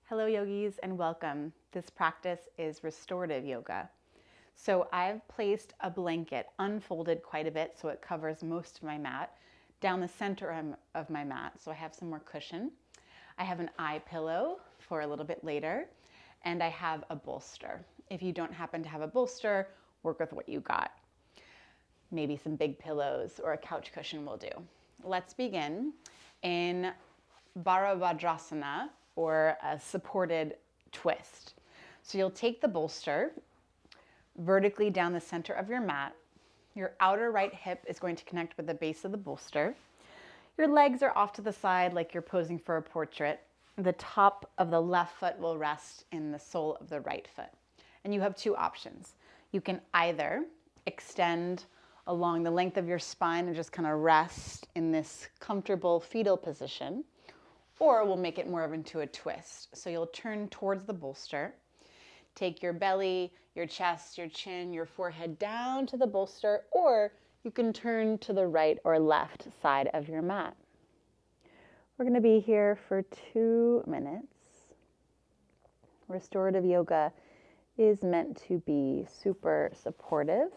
Hello yogis and welcome. This practice is restorative yoga. So I've placed a blanket unfolded quite a bit so it covers most of my mat down the center of my mat so I have some more cushion. I have an eye pillow for a little bit later and I have a bolster. If you don't happen to have a bolster, work with what you got. Maybe some big pillows or a couch cushion will do. Let's begin in Bharabhadrasana, or a supported twist. So you'll take the bolster vertically down the center of your mat. Your outer right hip is going to connect with the base of the bolster. Your legs are off to the side like you're posing for a portrait. The top of the left foot will rest in the sole of the right foot. And you have two options. You can either extend along the length of your spine and just kind of rest in this comfortable fetal position, or we'll make it more of into a twist. So you'll turn towards the bolster, take your belly, your chest, your chin, your forehead down to the bolster, or you can turn to the right or left side of your mat. We're going to be here for 2 minutes. Restorative yoga is meant to be super supportive,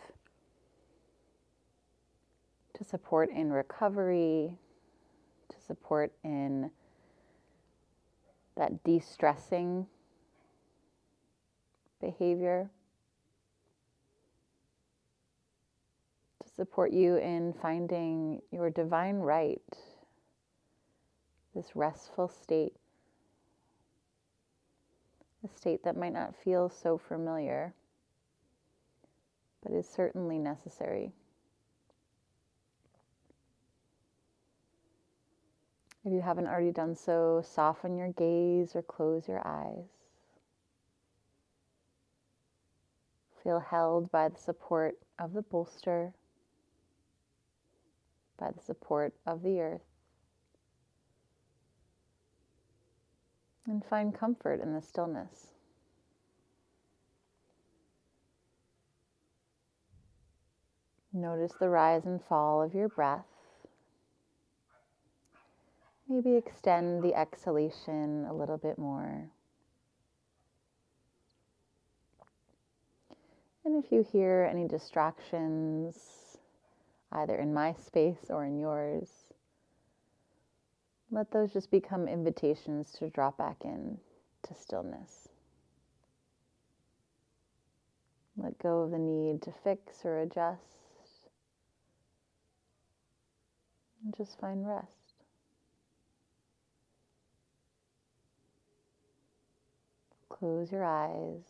to support in recovery, to support in that de-stressing behavior, to support you in finding your divine right, this restful state, a state that might not feel so familiar, but is certainly necessary. If you haven't already done so, soften your gaze or close your eyes. Feel held by the support of the bolster, by the support of the earth, and find comfort in the stillness. Notice the rise and fall of your breath. Maybe extend the exhalation a little bit more. And if you hear any distractions, either in my space or in yours, let those just become invitations to drop back in to stillness. Let go of the need to fix or adjust, and just find rest. Close your eyes.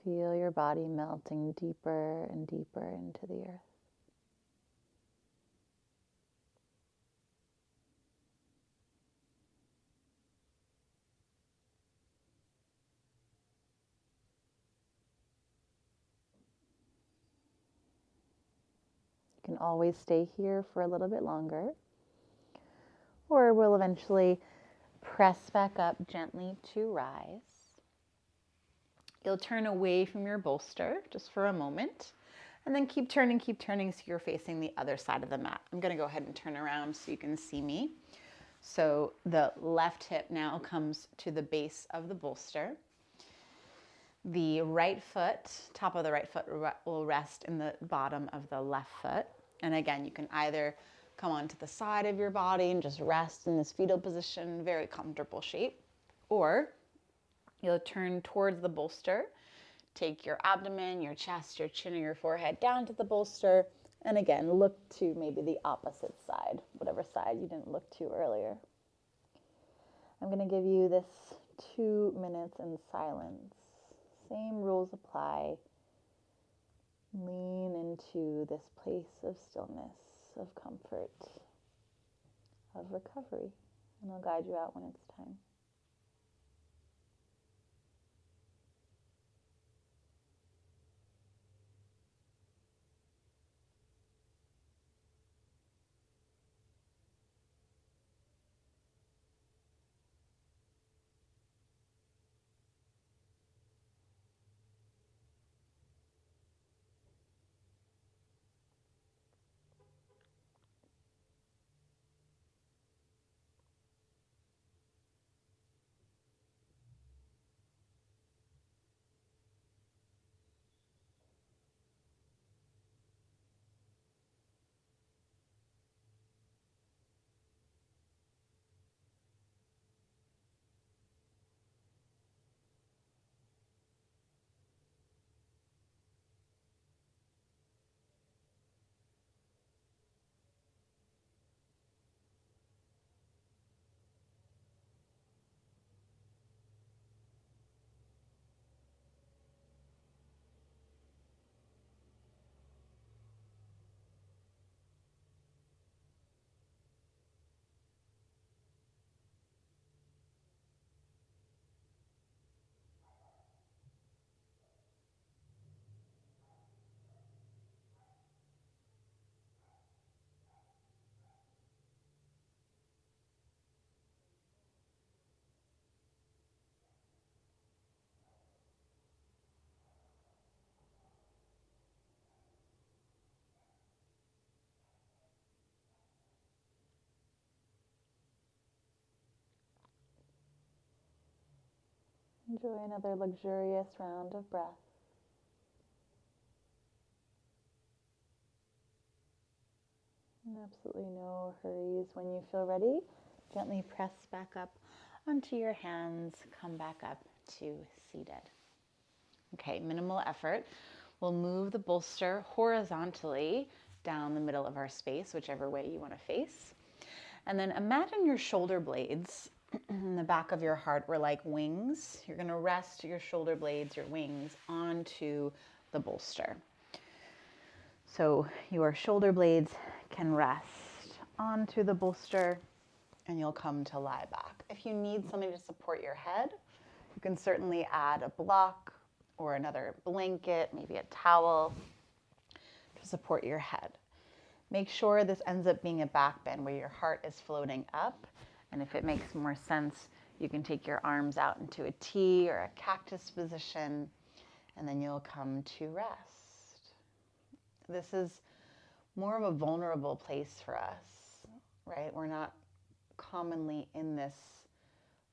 Feel your body melting deeper and deeper into the earth. You can always stay here for a little bit longer, or we'll eventually press back up gently to rise. You'll turn away from your bolster just for a moment, and then keep turning so you're facing the other side of the mat. I'm going to go ahead and turn around so you can see me. So the left hip now comes to the base of the bolster. The right foot, top of the right foot will rest in the bottom of the left foot. And again, you can either come onto the side of your body and just rest in this fetal position, very comfortable shape, or you'll turn towards the bolster, take your abdomen, your chest, your chin, or your forehead down to the bolster, and again, look to maybe the opposite side, whatever side you didn't look to earlier. I'm going to give you this 2 minutes in silence. Same rules apply. Lean into this place of stillness, of comfort, of recovery, and I'll guide you out when it's time. Enjoy another luxurious round of breath. And absolutely no hurries. When you feel ready, gently press back up onto your hands. Come back up to seated. Okay, minimal effort. We'll move the bolster horizontally down the middle of our space, whichever way you want to face. And then imagine your shoulder blades in the back of your heart were like wings. You're going to rest your shoulder blades, your wings, onto the bolster. So your shoulder blades can rest onto the bolster and you'll come to lie back. If you need something to support your head, you can certainly add a block or another blanket, maybe a towel to support your head. Make sure this ends up being a back bend where your heart is floating up. And if it makes more sense, you can take your arms out into a T or a cactus position, and then you'll come to rest. This is more of a vulnerable place for us, right? We're not commonly in this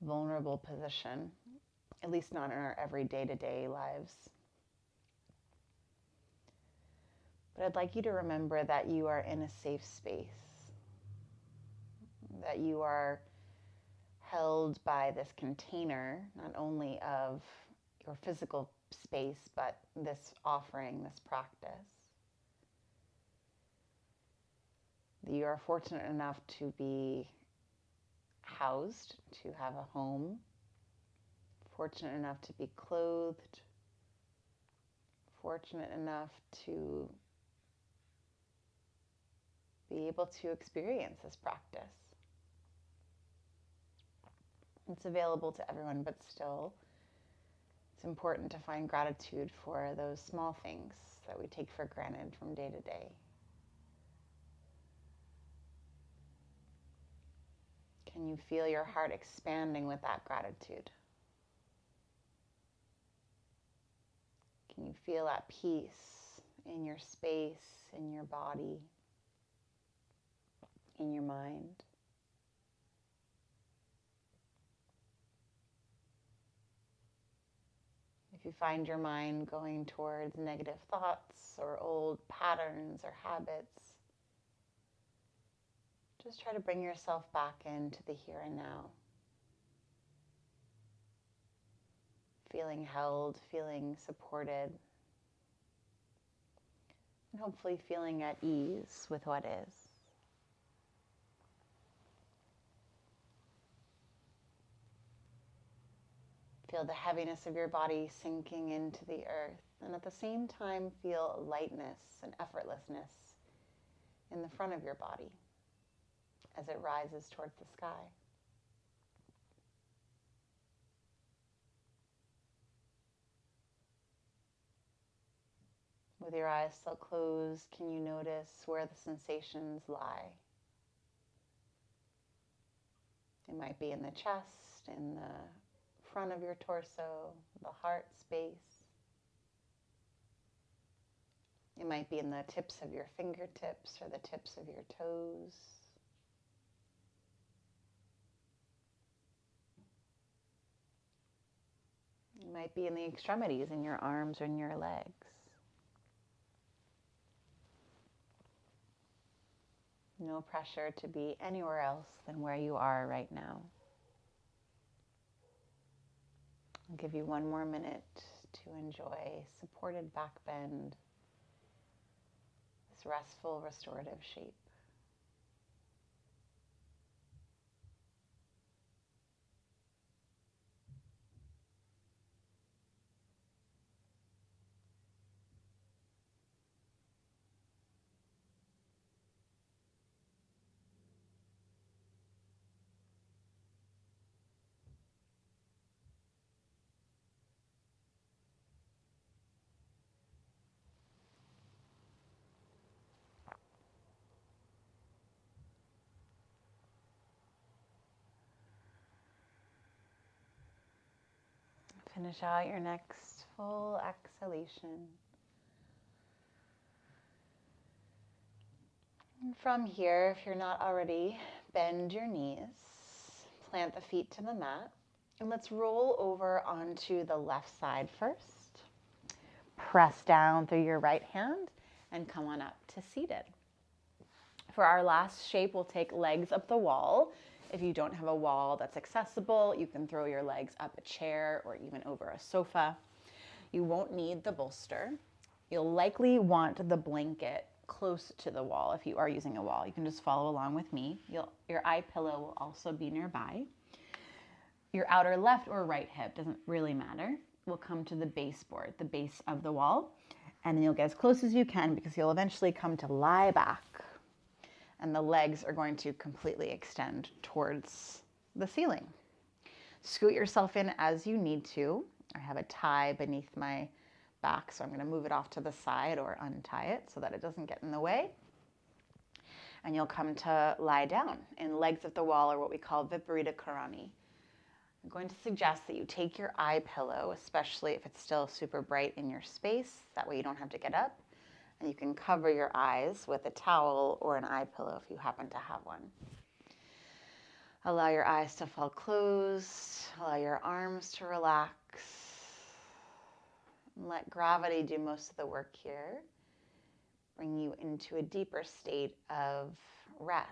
vulnerable position, at least not in our everyday-to-day lives. But I'd like you to remember that you are in a safe space, that you are held by this container, not only of your physical space, but this offering, this practice. You are fortunate enough to be housed, to have a home, fortunate enough to be clothed, fortunate enough to be able to experience this practice. It's available to everyone, but still, it's important to find gratitude for those small things that we take for granted from day to day. Can you feel your heart expanding with that gratitude? Can you feel that peace in your space, in your body, in your mind? If you find your mind going towards negative thoughts or old patterns or habits, just try to bring yourself back into the here and now. Feeling held, feeling supported, and hopefully feeling at ease with what is. Feel the heaviness of your body sinking into the earth, and at the same time feel lightness and effortlessness in the front of your body as it rises towards the sky. With your eyes still closed, can you notice where the sensations lie? It might be in the chest, in the front of your torso, the heart space. It might be in the tips of your fingertips or the tips of your toes. It might be in the extremities, in your arms or in your legs. No pressure to be anywhere else than where you are right now. I'll give you one more minute to enjoy supported back bend, this restful, restorative shape. Finish out your next full exhalation. And from here, if you're not already, bend your knees, plant the feet to the mat, And let's roll over onto the left side first. Press down through your right hand and come on up to seated. For our last shape, we'll take legs up the wall. If you don't have a wall that's accessible, you can throw your legs up a chair or even over a sofa. You won't need the bolster. You'll likely want the blanket close to the wall if you are using a wall. You can just follow along with me. Your eye pillow will also be nearby. Your outer left or right hip, doesn't really matter, will come to the baseboard, the base of the wall. And then you'll get as close as you can because you'll eventually come to lie back. And the legs are going to completely extend towards the ceiling. Scoot yourself in as you need to. I have a tie beneath my back, so I'm going to move it off to the side or untie it so that it doesn't get in the way. And you'll come to lie down. And legs at the wall are what we call Viparita Karani. I'm going to suggest that you take your eye pillow, especially if it's still super bright in your space. That way you don't have to get up. And you can cover your eyes with a towel or an eye pillow if you happen to have one. Allow your eyes to fall closed. Allow your arms to relax. And let gravity do most of the work here. Bring you into a deeper state of rest.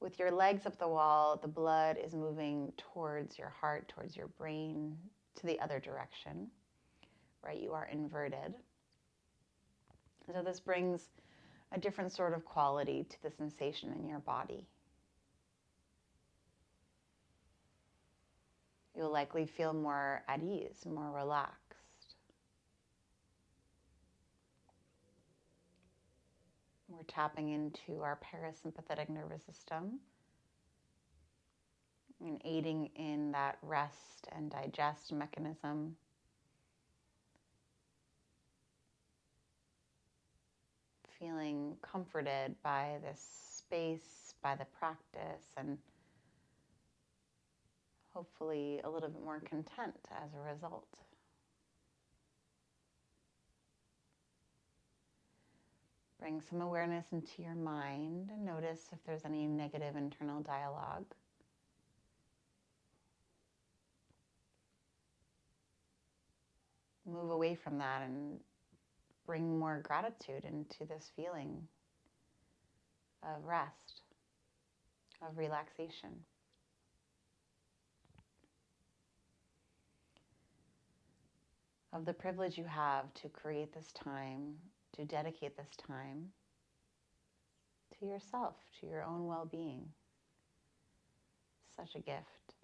With your legs up the wall, the blood is moving towards your heart, towards your brain, to the other direction, right? You are inverted. So this brings a different sort of quality to the sensation in your body. You'll likely feel more at ease, more relaxed. We're tapping into our parasympathetic nervous system and aiding in that rest and digest mechanism. Feeling comforted by this space, by the practice, and hopefully a little bit more content as a result. Bring some awareness into your mind and notice if there's any negative internal dialogue. Move away from that and bring more gratitude into this feeling of rest, of relaxation. Of the privilege you have to create this time, to dedicate this time to yourself, to your own well-being. Such a gift.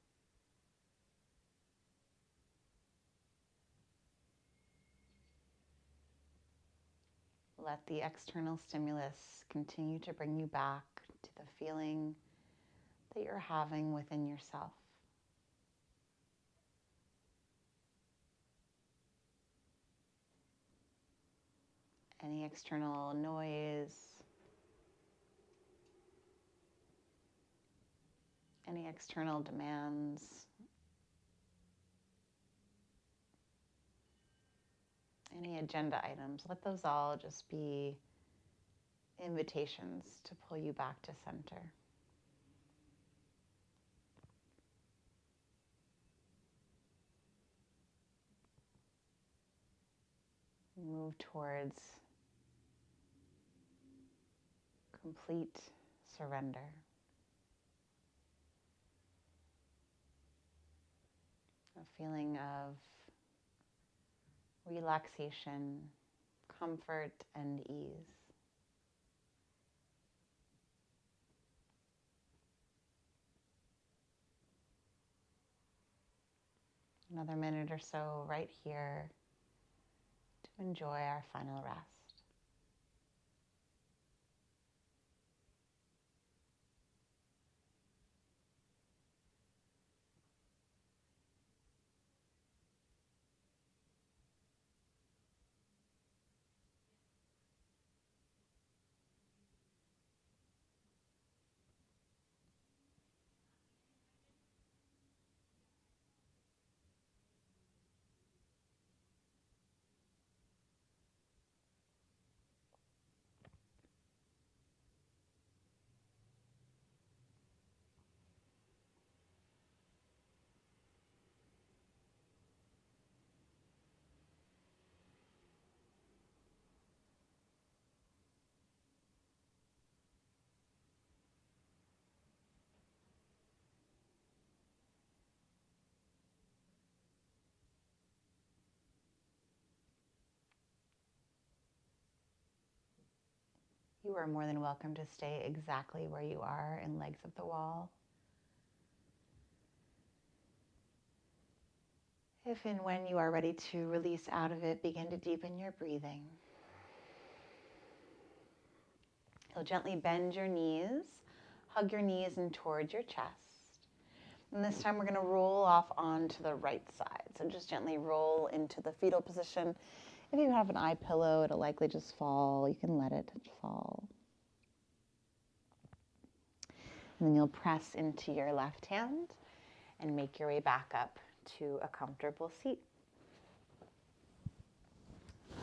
Let the external stimulus continue to bring you back to the feeling that you're having within yourself. Any external noise, any external demands, any agenda items, let those all just be invitations to pull you back to center. Move towards complete surrender. A feeling of relaxation, comfort, and ease. Another minute or so right here to enjoy our final rest. You are more than welcome to stay exactly where you are in legs of the wall. If and when you are ready to release out of it, begin to deepen your breathing. You'll gently bend your knees, hug your knees in towards your chest. And this time we're going to roll off onto the right side. So just gently roll into the fetal position. If you have an eye pillow, it'll likely just fall. You can let it fall. And then you'll press into your left hand and make your way back up to a comfortable seat.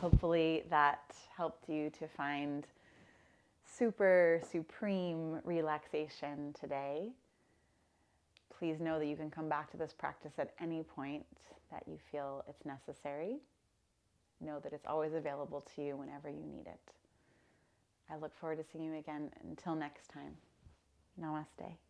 Hopefully that helped you to find supreme relaxation today. Please know that you can come back to this practice at any point that you feel it's necessary. Know that it's always available to you whenever you need it. I look forward to seeing you again. Until next time, namaste.